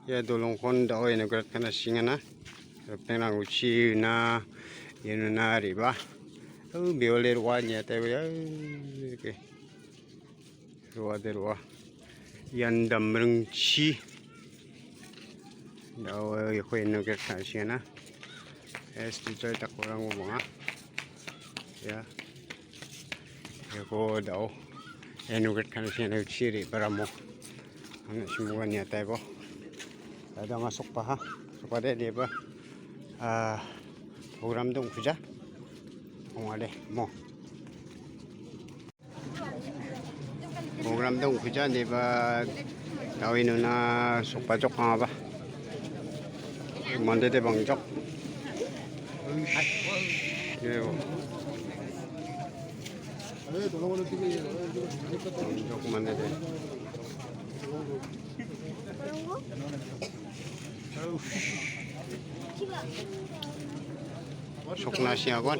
Ya dolongkon da oi nagrat kana singana. Penang uci na yenu na riba. Bioler wa nya ta ya. Oke. Ruwa de ruwa. Yan damrung chi. Da oi ko nagrat kana singana. Es tutoy ta kurang mo mga. Ya. Ya ko daw. Nagrat kana singana uci ri para mo. Ano simuan niya tayo. Ada masuk pa ha. So pada dia ba program dong kerja. Ada mo. Program dong kerja dia ba tawin na sok pajok nga ba. Mande de bangjok. Yo. Bangjok mande de. Sok nasi agon.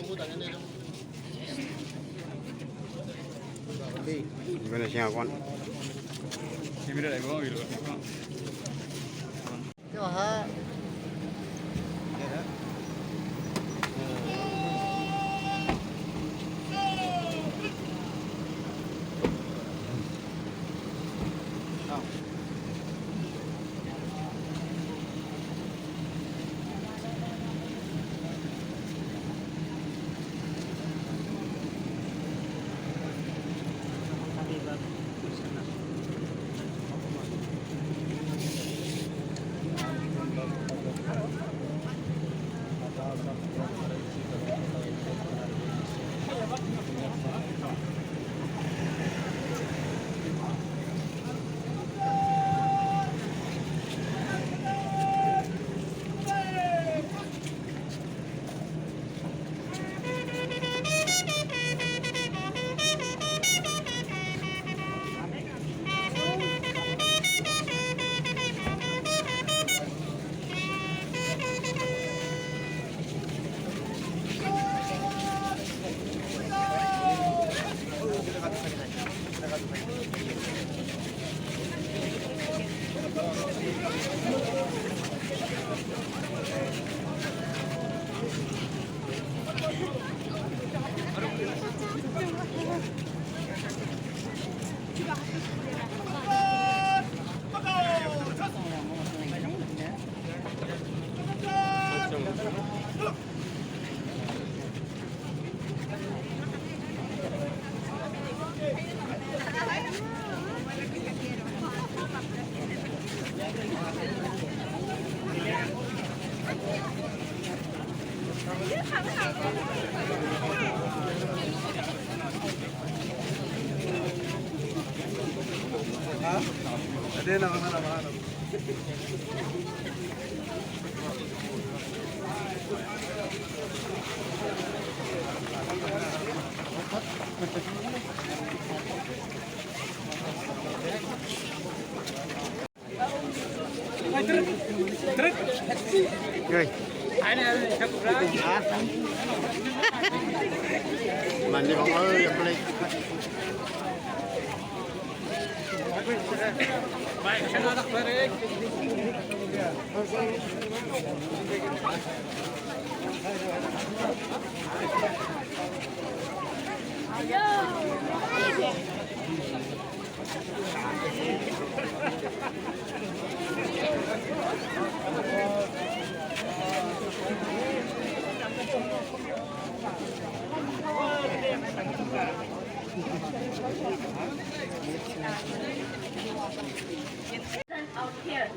Gimana sih agon? Gimana lagi bang? Yo ha. Ada nama-nama. Yoi. Mandi bang ơi, beli. Baik, saya nak balik. Out here.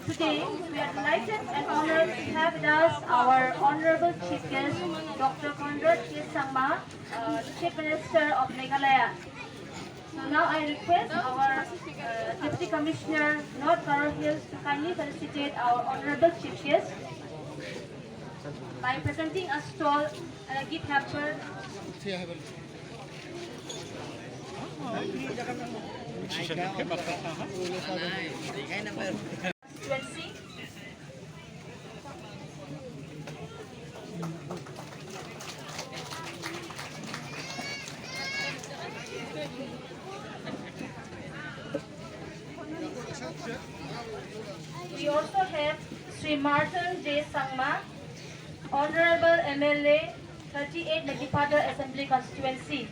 Today, we are delighted and honored to have with us our Honorable Chief Guest, Dr. Conrad K. Sangma, Chief Minister of Meghalaya. So now I request our Deputy Commissioner, North Garo Hills, to kindly felicitate our Honorable Chief Guest by presenting a stall and a gift hamper. We also have Sri Martin J. Sangma, Honorable MLA, 38 Nagipada Assembly Constituency.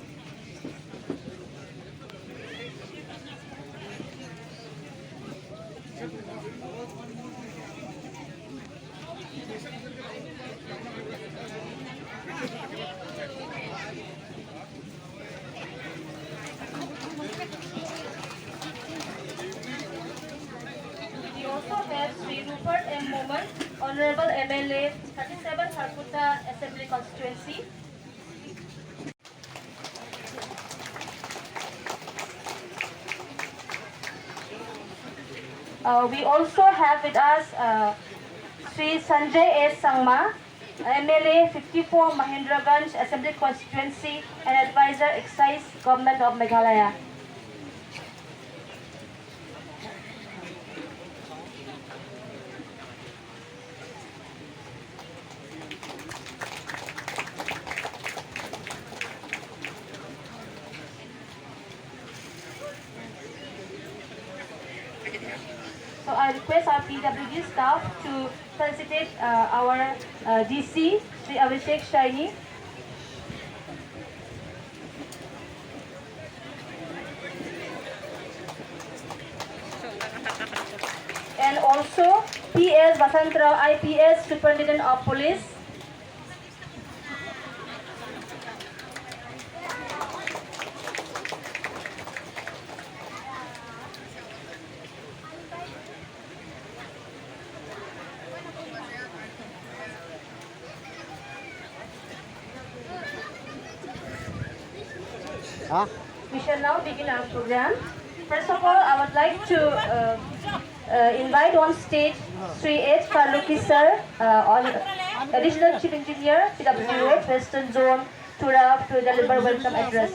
We also have Sri Rupert M. Moman, Honorable MLA, 37 Harkuta Assembly Constituency. We also have with us Sri Sanjay S. Sangma, MLA 54 Mahendraganj Assembly Constituency and Advisor Excise Government of Meghalaya. So I request our PWD staff to felicitate our DC, Sri Abhishek Shaini. And also PS Vasantrao IPS, Superintendent of Police. Ha? We shall now begin our program. First of all, I would like to invite on stage Sri H. Farluki sir, Additional Chief Engineer, PWH, Western Zone, Turab, to deliver welcome address.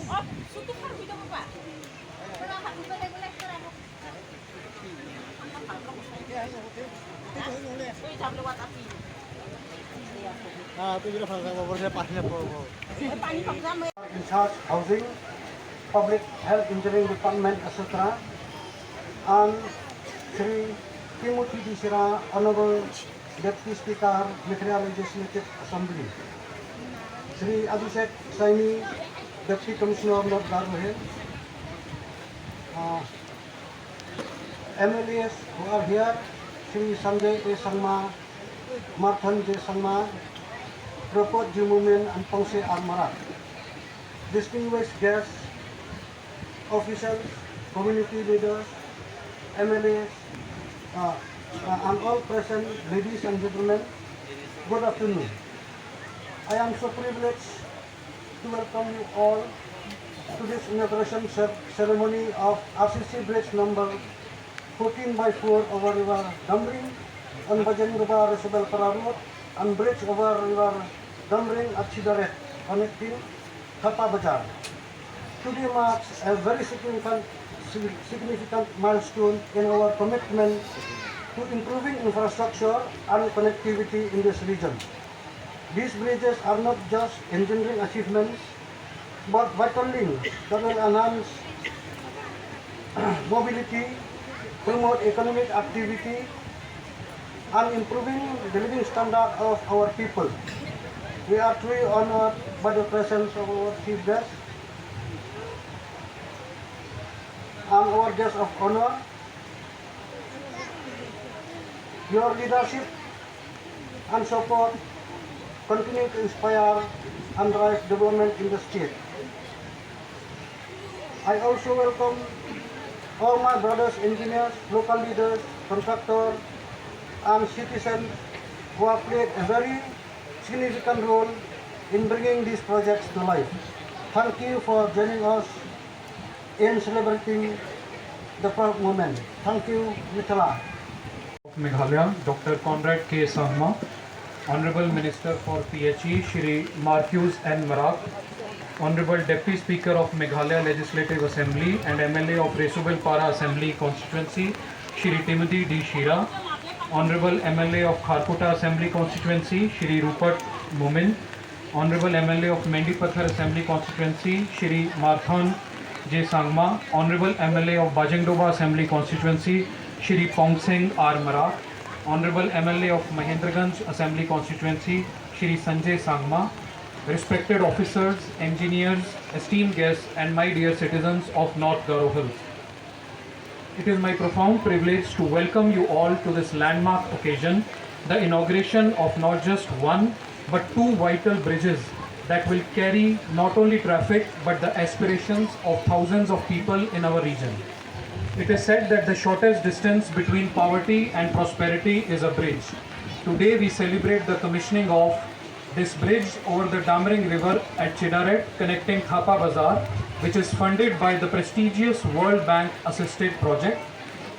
In charge housing, public health engineering department, etc. And Sri Timothy D. Sira, Honorable Deputy Speaker, Meghalaya Legislative Assembly. Sri Abhishek Saini, Deputy Commissioner of North Darwahe. MLAs who are here, Sri Sanjay A. Sangma, Martin J. Sangma, Rupert J. Moman, and Pongse R. Marat. Distinguished guests, officials, community leaders, MLAs, and all present, ladies and gentlemen, good afternoon. I am so privileged to welcome you all to this inauguration ceremony of RCC Bridge number 14/4 over River Damring on Bajangraba Resabel Pararut and bridge over River Damring at Sidaret connecting Thapa Bajar. Today marks a very significant milestone in our commitment to improving infrastructure and connectivity in this region. These bridges are not just engineering achievements, but vital links that will enhance mobility, promote economic activity, and improving the living standard of our people. We are truly honored by the presence of our chief guest and our guest of honor. Your leadership and support continue to inspire and drive development in the state. I also welcome all my brothers engineers, local leaders, contractors, and citizens who have played a very significant role in bringing these projects to life. Thank you for joining us in celebrating the proud moment. Thank you, Mitala. Meghalaya, Dr. Conrad K. Sangma, Honorable Minister for PHE, Shri Marcus N. Marak, Honorable Deputy Speaker of Meghalaya Legislative Assembly and MLA of Resubel Para Assembly Constituency, Shri Timothy D. Shira, Honorable MLA of Kharkota Assembly Constituency, Shri Rupert Moman, Honorable MLA of Mendipathar Assembly Constituency, Shri Marthan J. Sangma, Honorable MLA of Bajangdoba Assembly Constituency, Shri Pongsing R. Marak, Honorable MLA of Mahendraganj Assembly Constituency, Shri Sanjay Sangma, respected officers, engineers, esteemed guests, and my dear citizens of North Garo Hills. It is my profound privilege to welcome you all to this landmark occasion, the inauguration of not just one but two vital bridges that will carry not only traffic but the aspirations of thousands of people in our region. It is said that the shortest distance between poverty and prosperity is a bridge. Today we celebrate the commissioning of this bridge over the Damring River at Chidaret, connecting Thapa Bazar, which is funded by the prestigious World Bank assisted project,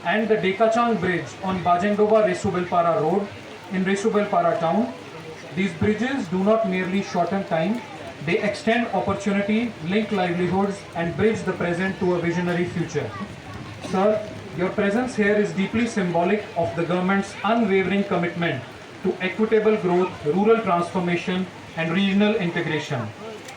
and the Dekachang Bridge on Bajendoba Resubelpara Road in Resubelpara town. These bridges do not merely shorten time, they extend opportunity, link livelihoods, and bridge the present to a visionary future. Sir, your presence here is deeply symbolic of the government's unwavering commitment to equitable growth, rural transformation, and regional integration.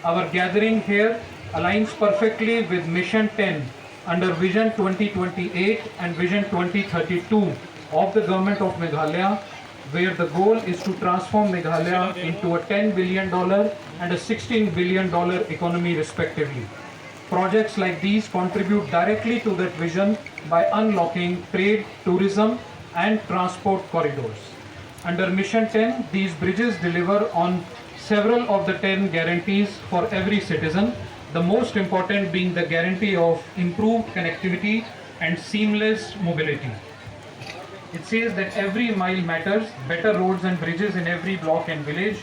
Our gathering here aligns perfectly with Mission 10 under Vision 2028 and Vision 2032 of the Government of Meghalaya, where the goal is to transform Meghalaya into a $10 billion and a $16 billion economy respectively. Projects like these contribute directly to that vision by unlocking trade, tourism, and transport corridors. Under Mission 10, these bridges deliver on several of the 10 guarantees for every citizen, the most important being the guarantee of improved connectivity and seamless mobility. It says that every mile matters, better roads and bridges in every block and village,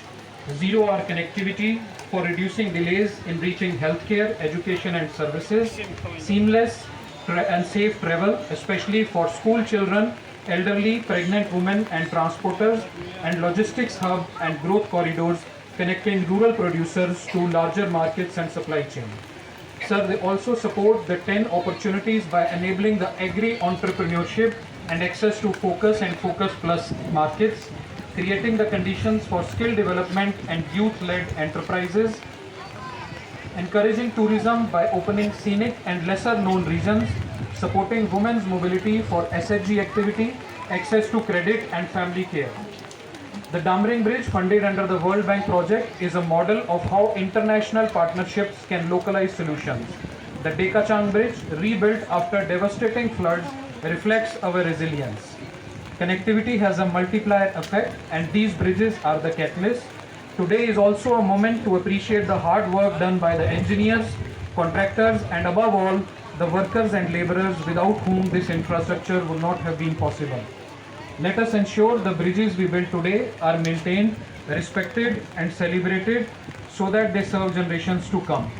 zero-hour connectivity for reducing delays in reaching healthcare, education and services, seamless and safe travel, especially for school children, elderly, pregnant women and transporters, and logistics hub and growth corridors connecting rural producers to larger markets and supply chain. Sir, they also support the 10 opportunities by enabling the agri-entrepreneurship and access to Focus and Focus Plus markets, creating the conditions for skill development and youth-led enterprises, encouraging tourism by opening scenic and lesser-known regions, supporting women's mobility for SHG activity, access to credit and family care. The Damring Bridge, funded under the World Bank project, is a model of how international partnerships can localize solutions. The Dekachang Bridge, rebuilt after devastating floods, reflects our resilience. Connectivity has a multiplier effect, and these bridges are the catalyst. Today is also a moment to appreciate the hard work done by the engineers, contractors, and above all, the workers and laborers without whom this infrastructure would not have been possible. Let us ensure the bridges we build today are maintained, respected, and celebrated so that they serve generations to come.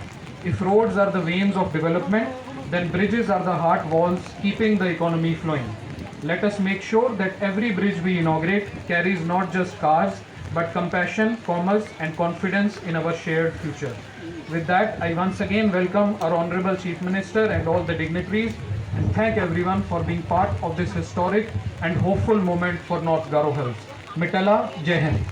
If roads are the veins of development, then bridges are the heart walls keeping the economy flowing. Let us make sure that every bridge we inaugurate carries not just cars, but compassion, commerce, and confidence in our shared future. With that, I once again welcome our Honorable Chief Minister and all the dignitaries, and thank everyone for being part of this historic and hopeful moment for North Garo Hills. Mitala, Jai Hind.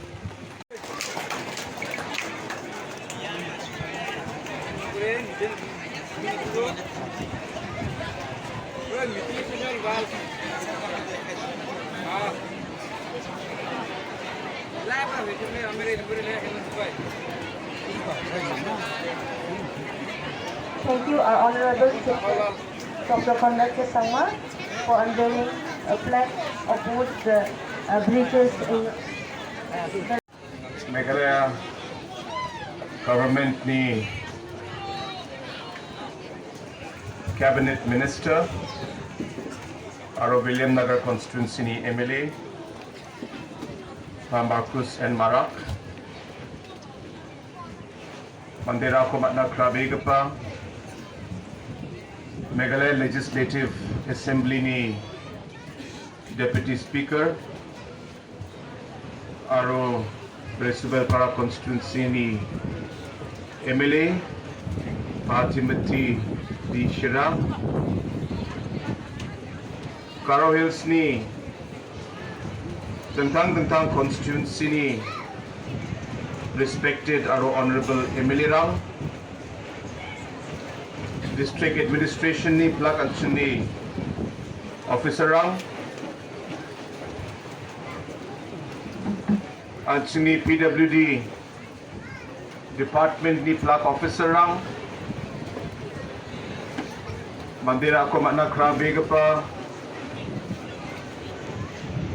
Thank you, our Honorable Chief Dr. Conrad K. Sangma, for unveiling a plaque of both the bridges in the Meghalaya government ni cabinet minister Aro William Nagar constituency ni MLA Marcus and Marak Mandira ko matna krabegapa Meghalaya Legislative Assembly ni Deputy Speaker Aro Resubelpara constituency ni MLA Timothy D. Shira Garo Hills ni Tentang constituency ni respected Aro Honorable MLA Rao District Administration ni Plak Anchun ni Officer Rao at sini PWD Department ni plak officer rang mandira ako makna krabe ka pa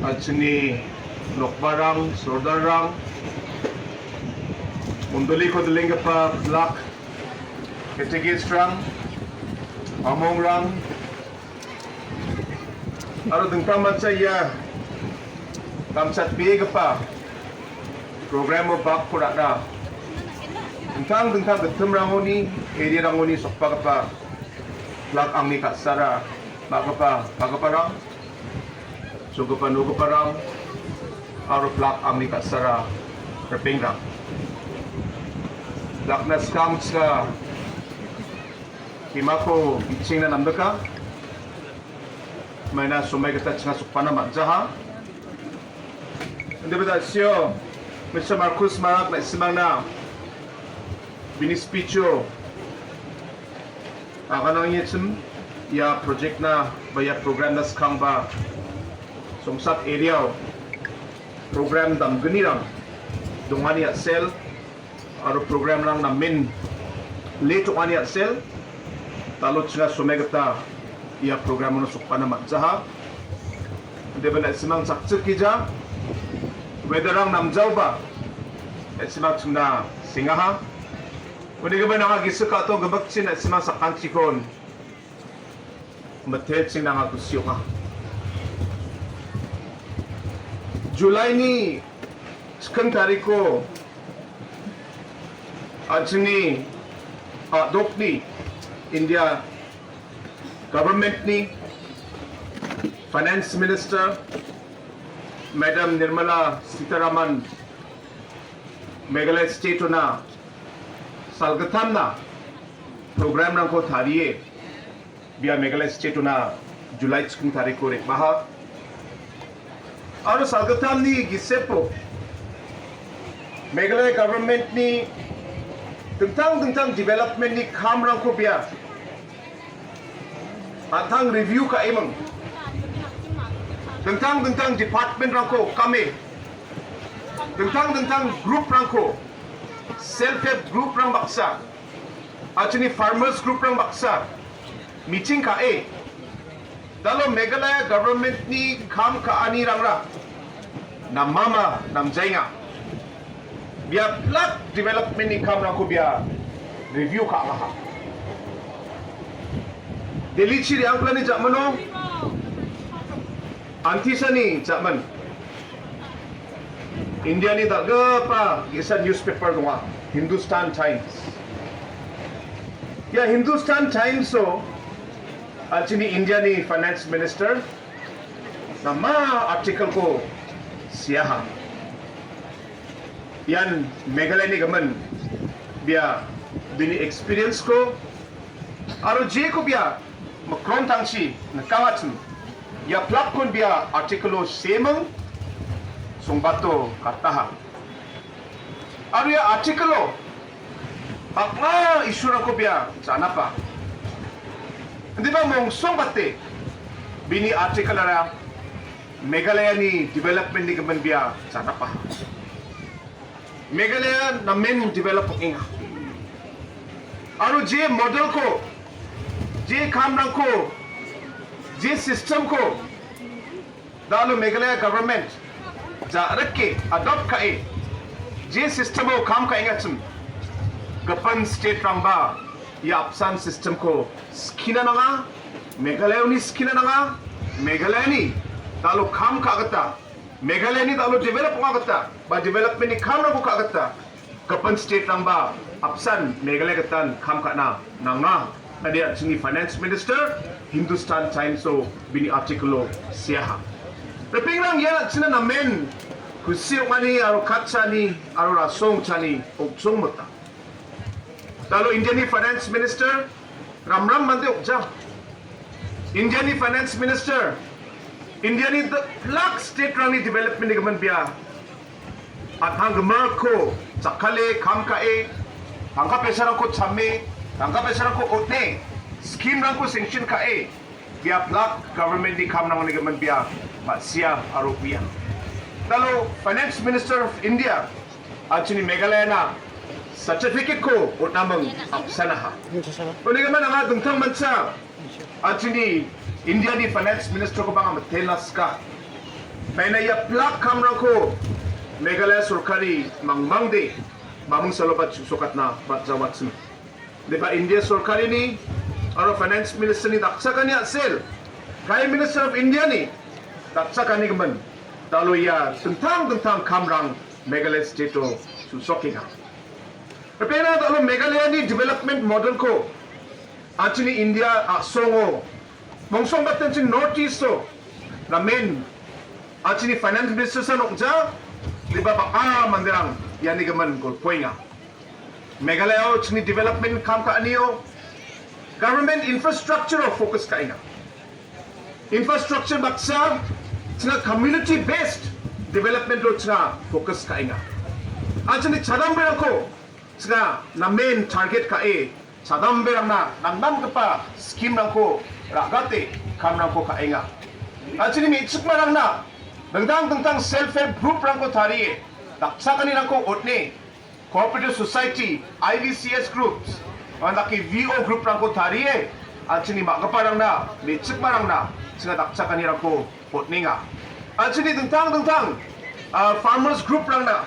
at sini lokbarang sordarang munduli ko daling ka pa plak ketigis rang among rang aro dengtang mansaya kamsat biye ka pa program mo bak kurada dengtang getem rangoni area rangoni sokpa ka pa plak ang ni katsara bagaparang sugapanugaparang aro plak ang ni katsara repingrang plak na scams ka himako iching na namdaka may na sumay kita nga sukpana magjaha hindi ba siyo Mr. Marcus Marak na isimang na binispityo akanang yetsum ya project na baya program na skang ba sumsat area program dam ganirang dungani at sel aro program lang na min leto ani at sel talot nga sumegata ya program no sukpa na matjaha hindi ba na isimang saktsik kija whether ang namjaw ba isimang sumna singaha kung di ka ba nakagisa ka ito, gabagsin at sa kansikon, matet sing nangagusyo ka. July ni, sekan tariko, at sini, dok ni, India, government ni, Finance Minister, Madam Nirmala Sitharaman, Meghalaya State na, salgatam na program rang ko thariye biya Meghalaya state na July 6 tarik ko rek baha aro salgatam ni gisepo Meghalaya government ni tentang development ni kham rang ko biya atang review ka imang tentang department rang ko kami tentang group rang ko self-help group rang baksa at sini farmers group rang baksa meeting ka dalo Meghalaya government ni kam ka ani rang ra na mama namjay nga biya plot development ni kam rang ko biya review ka nga ha Delhi chiri ang plan ni Jakmano antisa ni Jakman India ni daga pa isa newspaper dunga Hindustan Times ya Hindustan Times so at sini India ni finance minister na ma article ko siya yan Meghalaya ni gaman biya bini experience ko aro je ko biya makron tangsi nakagat ya plak kon biya article o semang sumbato kataha aro ya article o akma isura ko biya sana pa hindi ba mong sumbate bini article ara Meghalaya ni development ni gaman biya sana pa Meghalaya na men develop inga aro je model ko je kamrang ko je system ko dalo Meghalaya government ja rakke adopt ka je system o kam ka inga chum gapan state ramba ya apsan system ko skina na nga Meghalaya ni skina na nga Meghalaya ni dalo kam ka agata Meghalaya ni dalo develop nga agata ba development ni kam na ko ka agata gapan state ramba apsan Meghalaya gatan kam ka na nga Nadia sini finance minister Hindustan Times so bini artikulo siya tapi lang yan at sina namen kusir mani aro katsa ni aro rasong chani oksong mata dalo Indian finance minister ramram mande okja Indian finance minister Indian the plak state rani development ni gaman biya at hang ko sakale kam ka angka pesaran ko chamme angka pesaran ko otne scheme rang ko sanction ka biya plak government ni kam nang ni gaman biya siya aro biya Dalo Finance Minister of India at sini Meghalaya na certificate ko o namang sana ha. Kung naman ang dungtang bansa at sini India ni Finance Minister ko bang matelas ka. May naiaplak kamera ko Meghalaya Surkari mangmangde mamang salobat susukat na batjawat sini. Diba India Surkari ni or Finance Minister ni daksa kanya sel. Prime Minister of India ni daksa kanya gaman. Dalo ya tentang kamrang Meghalaya State o susokin ha. Pero dalo Meghalaya ni development model ko at sini India songo mongsong batin sin Northeast so namin at sini Finance Minister sa nokja di ba mandirang yani gaman ko poinga Meghalaya o sini development kam ka aniyo government infrastructure o focus ka inga infrastructure baksa sina community based development lo sina focus ka inga at sini chadamberang ko sina na main target ka chadamberang na nangdam ka pa scheme lang ko ragate kam lang ko ka inga at sini may itsukmarang na tentang self-help group lang ko tari daksa kanila ko otne cooperative society IVCS groups mandaki VO group lang ko tari at sini magaparang na may itsukmarang na sina daksa kanila ko otne nga at sini tentang farmers group lang na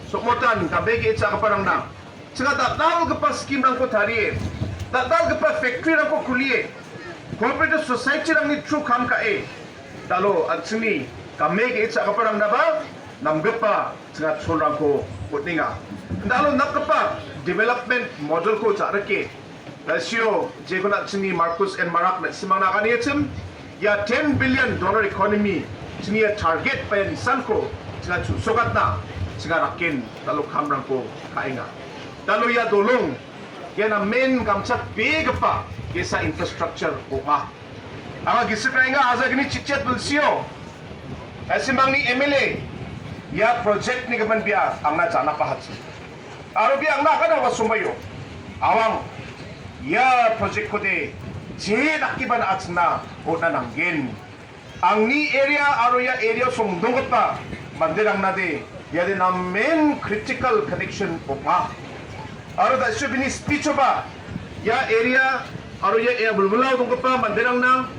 sukmotan kabege itsa kaparang na sina dakdal ka pa scheme lang ko tari dakdal ka pa factory lang ko kuliye cooperative society lang ni true kam ka dalo at sini kami ke itsa kaparang na ba namgapa sina tsolang ko putninga dalo nakapa development model ko sa rake rasio je ko na sini Marcus and Marak na simang na kaniyem ya $10 billion economy sini ya target pa yan isan ko sina sugat na sina rakin dalo kamrang ko kainga dalo ya dolong yan ang main kamsat big pa kesa infrastructure ko nga ang gisipray nga asa gini chichet bulsio simang ni MLA ya project ni gaman biya ang na pahat aro biya ang nakana wasumbayo awang ya project ko de je nakiban atsna o nananggin ang ni area aro ya area sumdungot pa mandirang na de ya de na main critical connection po pa aro da subini speech ba ya area aro ya bulbulaw tungkol pa mandirang na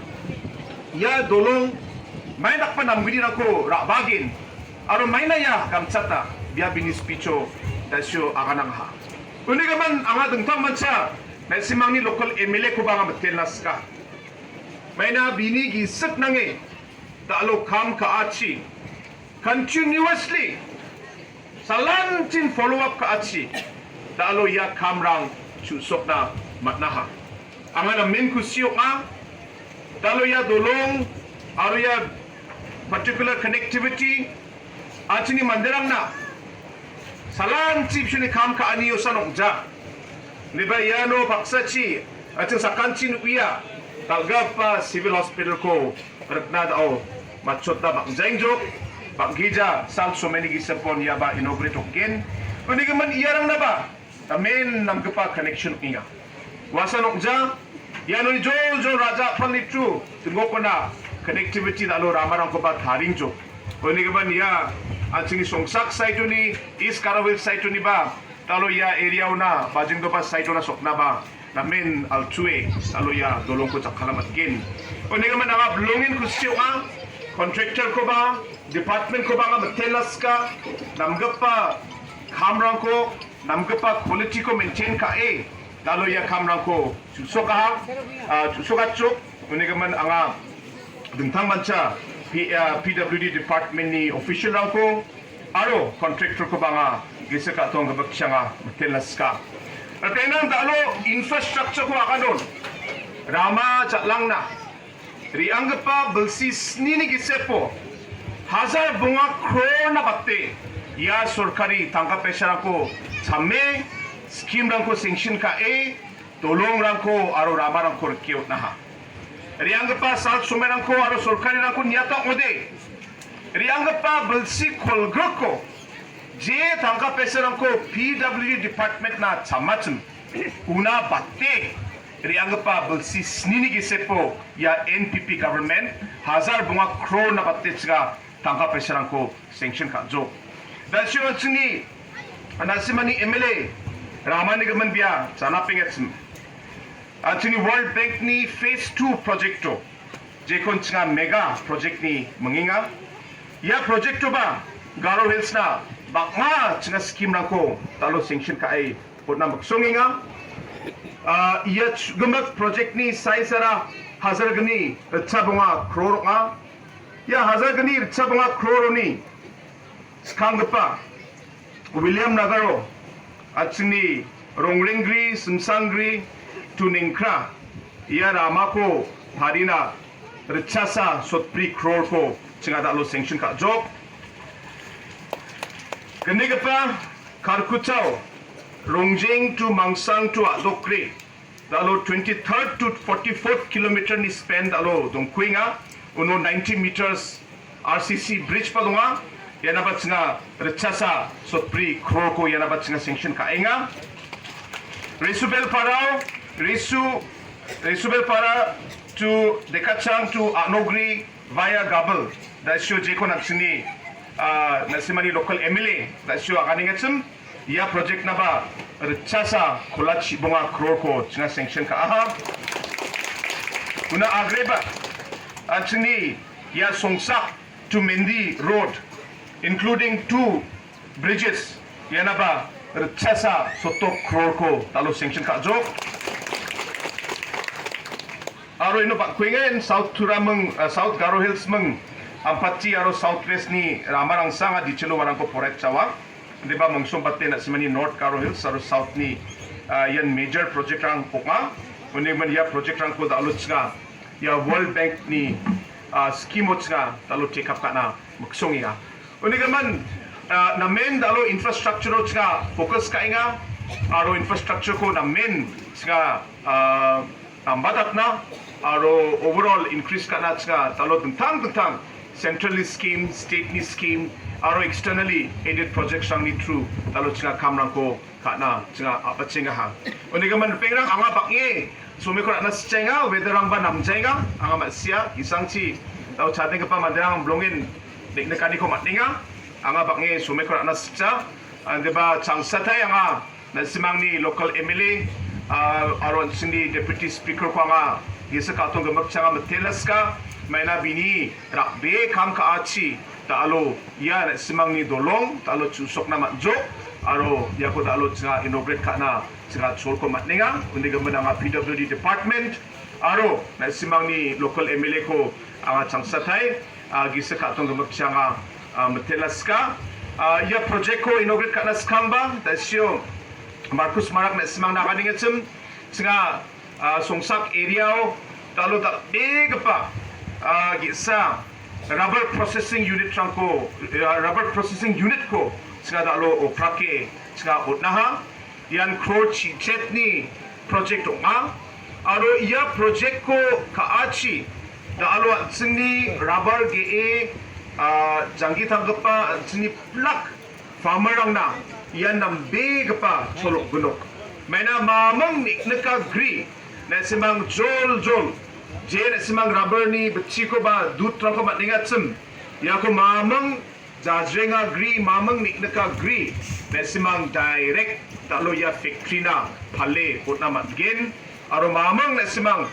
ya dolong may nakpanamgini ako rabagin aro may na ya kamtsata biya binispicho dasyo akanang ha kundi kaman ang atong bansa na simang ni local MLA ko ba nga matelas ka may na binigisip nangi dalo kam kaachi continuously salantin follow up kaachi dalo ya kamrang susok na matnaha ang alamin ko siyo ka dalo ya dolong aro ya particular connectivity at sini mandirang na salan chip sini kam ka aniyo sa nokja libayano paksachi at sa kanchin uya talga pa civil hospital ko ratna dao machot na bakjengjo bakgija sal so many gisapon ya ba inaugurate okin kundi man iyarang na ba tamen namgpa connection inga wasa nokja yano ni jol raja panitru tungo ko na connectivity dalo ramarang ko ba tharing jo kundi man ya at sini songsak site ni East Carawil site ni ba talo ya area na bajing do pa site na sokna ba namin alchue talo ya dolong ko chakalamat kin kundi man nga blongin ko siya contractor ko ba department ko ba nga matelas ka namgapa kamrang ko namgapa quality ko maintain ka talo ya kamrang ko susoka chuk kundi man nga dentang bansa PWD department ni official lang ko aro contractor ko ba nga gisa ka itong gabag siya nga matelas ka at kainan dalo infrastructure ko akanon rama lang na riangga pa balsis nini gisepo hazar bunga crore na bakte ya surkari tangkap pesya ko samme scheme lang ko sanction ka tulong lang ko aro rama lang ko rekiot na ha riangga pa sal sumerang ko aro surkari lang ko niyata ode riangga pa balsi kolgrok ko je tangkap pesya lang ko PWD department na chamachum una batte riangga pa balsi nini gisepo ya NPP government hazar bunga crore na batte siya tangkap peserangko sanction kajo. Dan siapa cini nasimani MLA ramani gaman biya sana pengetim. Cini World Bank ni Phase 2 projecto jekon cenga mega project ni menginga. Ya projecto ba Garo Hills na bakma cenga skim rangko talo sanction kai pot nam songinga. Ia gemak project ni size ara hazar gani recha bunga crore nga. Ya hazar gani recha bunga crore ni sekarang depan William Nagaro Acini Ronglingri Semsangri Tuningkra Ia ramako Harina Recasa Sotpri crore ko cenga tak lo sanction kat job. Gani kepa Karkuchau Rongjeng to Mangsang to Adokri dalo 23rd to 44th kilometer ni span dalo dongkuinga uno 90 meters RCC bridge padonga yana batsinga recasa sotpri kroko yana batsinga sanction kainga Resubel Parao Resubel Para to Dekachang to Anogri via Gabel that show Jeko Natsini Nasimani local MLA that show Aganingachum ia project na ba recasa kolachi bunga kroko cenga sanction ka aha una agreba actually ia Songsak to Mendi road including 2 bridges ia na ba recasa soto kroko talo sanction ka jo aro ino ba kuingen South Turameng South Garo Hills meng ampati aro southwest ni ramarang sanga di chelo warang ko poret cawa di ba mangsung batin at simani North Garo Hills aro south ni yan major project rang pokma uning man ya project rang ko dalut nga ya World Bank ni scheme nga dalut take up kana maksong nga uning man na main dalo infrastructure nga focus ka nga aro infrastructure ko na main nga ambadat na aro overall increase ka na nga dalo tentang centrally scheme state ni scheme aro externally aided projects ang ni true talo cenga kamrang ko kana cenga apa cenga ha uniga man pengrang anga baknge sumi ko na cenga whether ang ba namjenga anga masya isang chi tau chateng pa mandrang blongin deknekani ko matninga anga baknge sumi ko na cenga ande ba changsatai anga nasimang ni local MLA aro sindi deputy speaker ko anga gisa katong gamak cenga matelas ka maina bini rakbe kam ka achi talo ya simang ni dolong talo chusok na matjo aro ya ko talo cenga inaugurate kana cenga chol ko matninga undi gaman ang PWD department aro na simang ni local MLA ko ang changsatai gisa katong gamak cenga matelaska ya project ko inaugurate kana skamba tasyo Marcus Marak na simang na kaningetsem cenga Songsak area talo tak big pa gisa rubber processing unit ko singa dalo oprake singa utnaha yan crore chet ni project nga aro iya project ko kaachi dalo sini rubber ge janggi tanggapa sini plak farmer rang na yan nam big pa cholok gunok maina mamang neka gri na simang jol je na simang rubber ni bechiko ba dut trangko matningatsem ya ko mamang jajrenga gri mamang niknaka gri na simang direct talo ya factory na phale potna matgen aro mamang na simang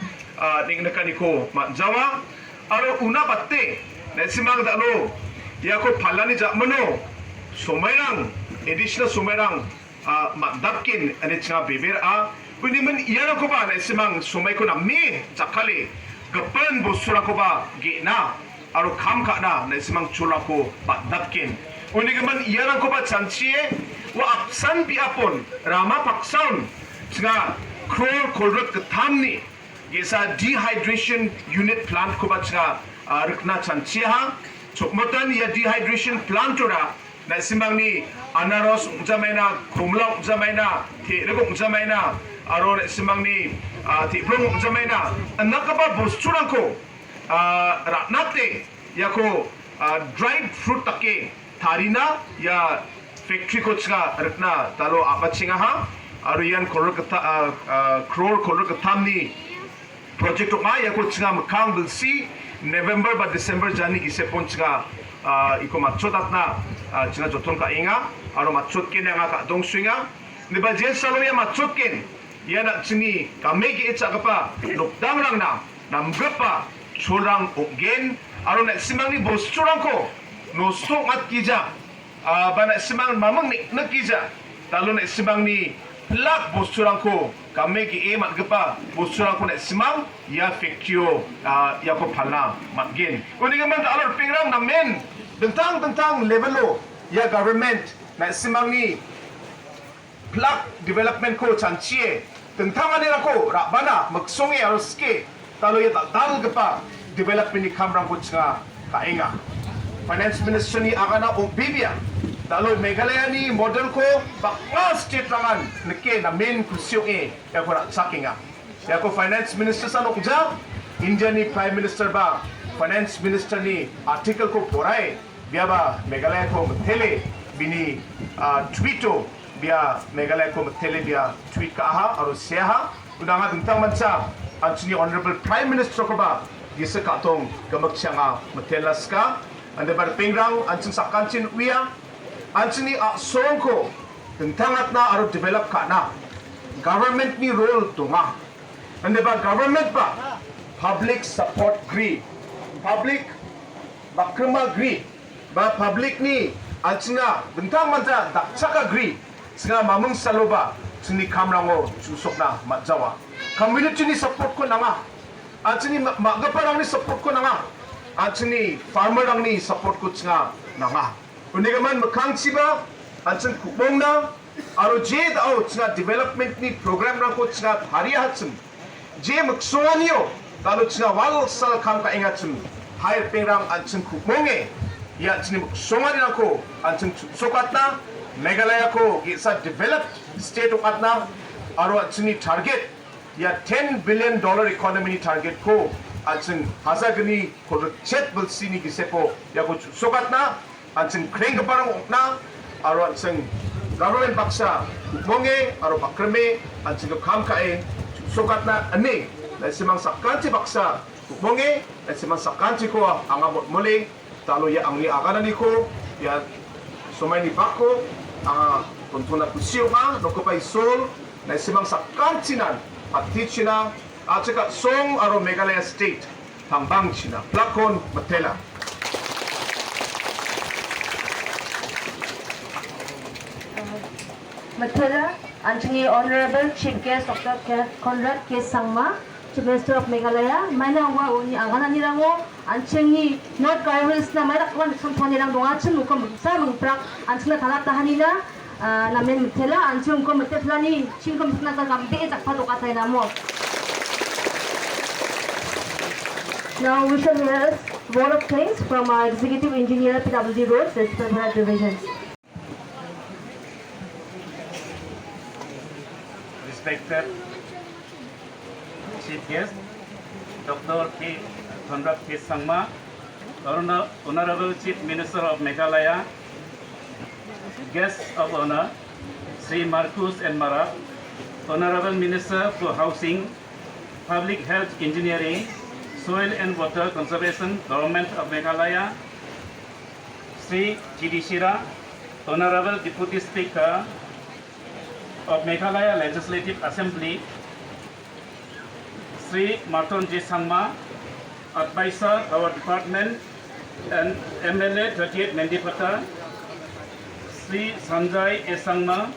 niknaka niko matjawa aro una batte na simang talo ya ko phalani jamano somairang additional somairang matdapkin ani chinga beber Pwede man iyan ko ba na simang sumay ko na mi sakali kapan busura ko ba gina aro kam ka na simang chula ko patdatkin pwede man iyan ko ba chansiye wa apsan piapon rama paksaun singa crore kolrot katamni gesa dehydration unit plant ko ba singa rukna chansiye ha chokmotan ya dehydration plant ora na simang ni anaros ujamaina kumla ujamaina te rego ujamaina aro na simang ni te blong ujamaina anakaba bosturan ko ratnate yako dried fruit take tarina ya factory ko chinga rakna talo apachinga ha aro yan crore katamni project ma yako chinga makang will see November ba December jani isepon chinga iko machotat na china joton ka inga aro machotkin nga ka dongsuinga ni ba jen saloya machotkin yana chini kamegi echakapa nokdangrang na namgapa chorang ogen aro na simangni bostrangko no songat kija bana simang mamang ni nakija talo na simangni plak bostrangko kamegi e matgapa bostrangko na simang ya fekyo ya ko phala matgen unigaman alor pingrang na men tentang levelo ya government na simangni plak development ko chanchie tentang anira ko rabana magsongi aro ske talo ya dal gapa development ni kamrang ko tsinga kainga finance minister ni agana o bibia talo Meghalaya ni model ko bakla state rangan neke na main kusyo ya ko sakinga ya ko finance minister sa nokja India ni prime minister ba finance minister ni article ko porai biya ba Meghalaya ko mthele bini tweeto biya Meghalaya ko mthele biya tweet ka ha aro seha udanga tentang mansa anchini honorable prime minister ko ba gisa katong gamaksyanga matelas ka ande bar pingrang anchin sakanchin uya anchini songko tentang atna aro develop ka na government ni role tunga ande ba government ba public support gri public bakrama gri ba public ni anchina tentang mansa dakchaka gri singa mamung saloba sini kamrango susokna matjawa community ni support ko nanga anchini magaparang ni support ko nanga anchini farmer ang ni support ko tsinga nanga unigaman makang chiba anchin kubongna aro je dao tsinga development ni program rang ko tsinga hariya hatsim je maksonganiyo talo tsinga wal sal kam ka ingatsim higher pengrang anchin kubonge ya chini maksongani rang ko anchin sokatna Meghalaya ko isa developed state ukatna aro chini target ya $10 billion economy ni target ko ansin hasagni ko chet bulsini gisepo ya ko sokatna ansin kreng parang ukna aro ansin government baksa monge aro bakreme ansin ko kam kae sokatna ane na simang sakanti baksa monge na simang sakanti ko angamot mole talo ya angli aganani ko ya somay ni bako tuntuna kusyo ka nokopay sol na simang sakantinan pati china at saka song aro Meghalaya state tambang china plakon matela Matela, Anthony Honorable Chief Guest Dr. Conrad K. Sangma, Chief Minister of Meghalaya, mana wa uni agana nirango Anthony North Garvels na marakwan sampo nirang dongachin mukom sa mungprak Anthony talatahanina namin Matela, Anthony ko mateplani chingkom nagagambi itakpado katay namo. Now we shall hear a word of thanks from our Executive Engineer PWD Roads, Western Division. Respected Chief Guest, Dr. Conrad K. Sangma, Honorable Chief Minister of Meghalaya, Guests of Honor, Sri Marcus N. Marak, Honorable Minister for Housing, Public Health Engineering, Soil and Water Conservation, Government of Meghalaya, Sri G.D. Shira, Honorable Deputy Speaker of Meghalaya Legislative Assembly, Sri Marton J. Sangma, Advisor our department and MLA 38 Mendipata, Sri Sanjay A. Sangma,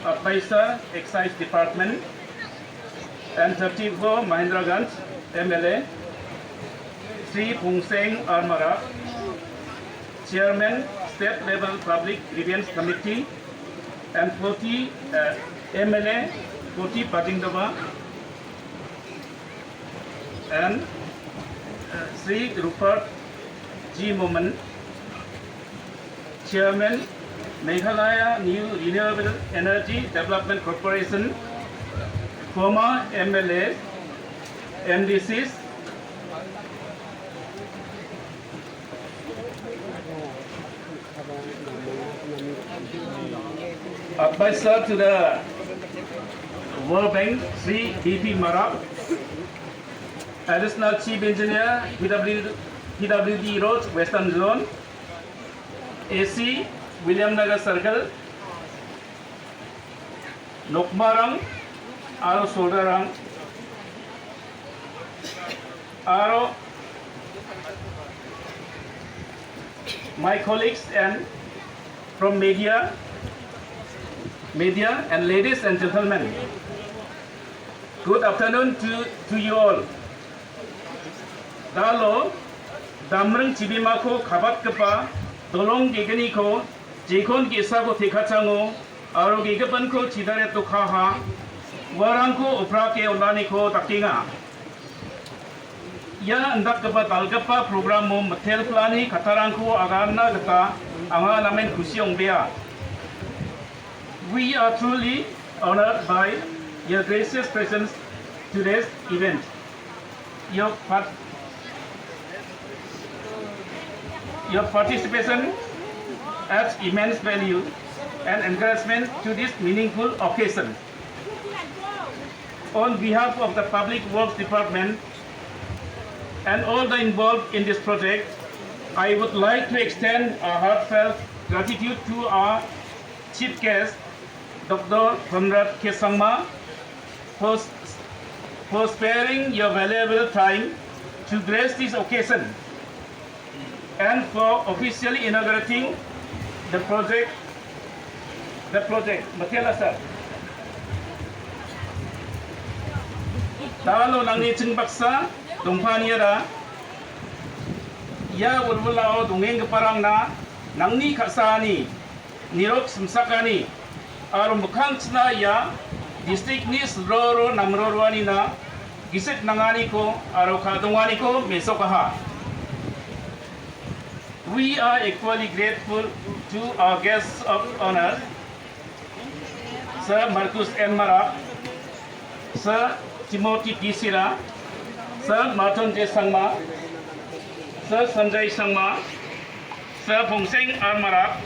Advisor Excise Department, and 34 Mahendraganj MLA, Sri Phungseng R. Marak, Chairman State Level Public Grievance Committee, and 40 MLA, 40 Patingdaba, and Sri Rupert G. Moman, Chairman Meghalaya New Renewable Energy Development Corporation, former MLA, MDCs, Advisor to the World Bank, Sri B.P. Marak, Additional Chief Engineer, PWD Roads, Western Zone, AC William Nagar Circle, Nokmarang, Aro Sodarang, Aro my colleagues and from media and ladies and gentlemen, good afternoon to you all. Dalo damrang cibimako kabat kepa dolong gegeni ko jekon gisa ko tekachango aro gegapan ko cidare to kaha warang ko upra ke ondani ko takinga ya andak kepa dalgapa program mo matel plani katarang ko agarna gata anga namen kusiong bea. We are truly honored by your gracious presence today's event. Your participation adds immense value and encouragement to this meaningful occasion. On behalf of the Public Works Department and all the involved in this project, I would like to extend a heartfelt gratitude to our chief guest, Dr. Conrad K. Sangma, for sparing your valuable time to grace this occasion and for officially inaugurating the project. Matela sir. Talo nang ni baksa dongpaniara ya bulbulao dongeng keparang na nang ni kasani nirok semsakani arum bukan cina ya distrik ni seluruh namrorwani na gisek nangani ko aro kadongani ko mesokaha. We are equally grateful to our guests of honor, Sir Marcus N. Marak, Sir Timothy P. Sira, Sir Martin J. Sangma, Sir Sanjay Sangma, Sir Pongseng R. Marak,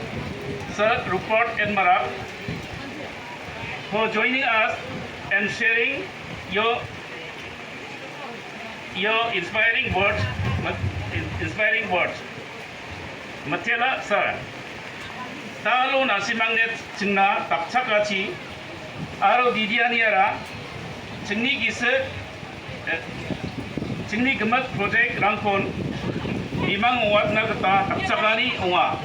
Sir Rupert N. Marak, for joining us and sharing your inspiring words. Matela sir, talo nasimangnet cengna takcakaci, aro didianiara, cengni gise, cengni gemat project rangkon, imang uat na kata takcakani unga.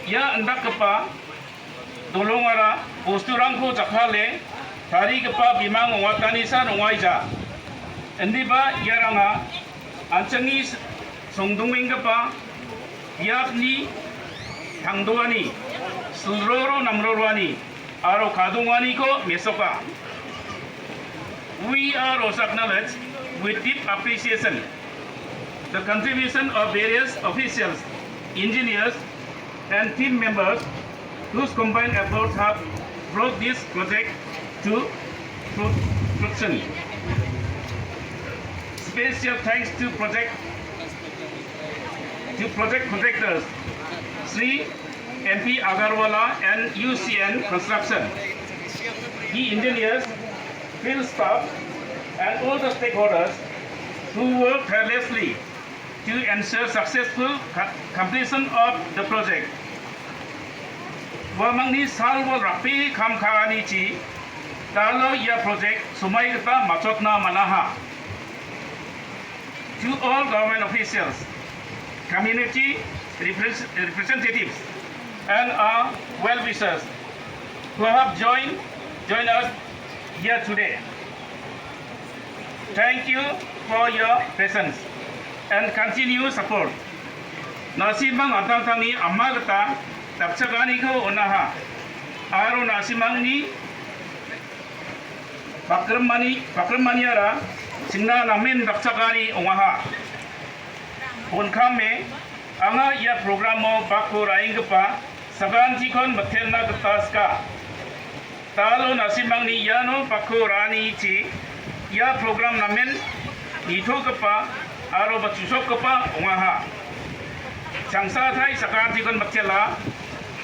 Ya andak kepa, dolongara, posturangko cakhale, tari kepa bimang uat kanisa ungaija. Endiba yaranga, ancengi Songdongeng kepa biapni tangdoani seluruh namrorwani aro kadongwani ko mesoka. We are also acknowledged with deep appreciation the contribution of various officials, engineers and team members whose combined efforts have brought this project to fruition. Special thanks to project contractors, Sri MP Agarwala and UCN Construction, the engineers, field staff, and all the stakeholders who worked tirelessly to ensure successful completion of the project. Wamangni salvo rapi kam kagani chi, talo ya project sumai kita machotna manaha. To all government officials, community representatives, and our well-wishers who have joined us here today. Thank you for your presence and continued support. Nasimang atang ni amma kata tapsagani ko unaha. Aro nasimang ni pakramaniara singna namin tapsagani ungaha. Kami anga ya program mo baku raing kepa saban tikon materna ketaska talo nasimang ni yano baku rani ci ya program namen itu kepa aro batusok kepa ungaha changsa thai sakan tikon matela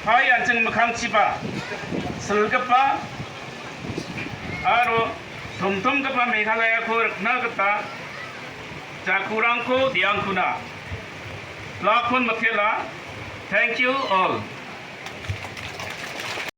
hai anceng makang cipa sel kepa aro tum kepa Meghalaya ko rekna keta jakurangko diangkuna lakon mathela. Thank you all.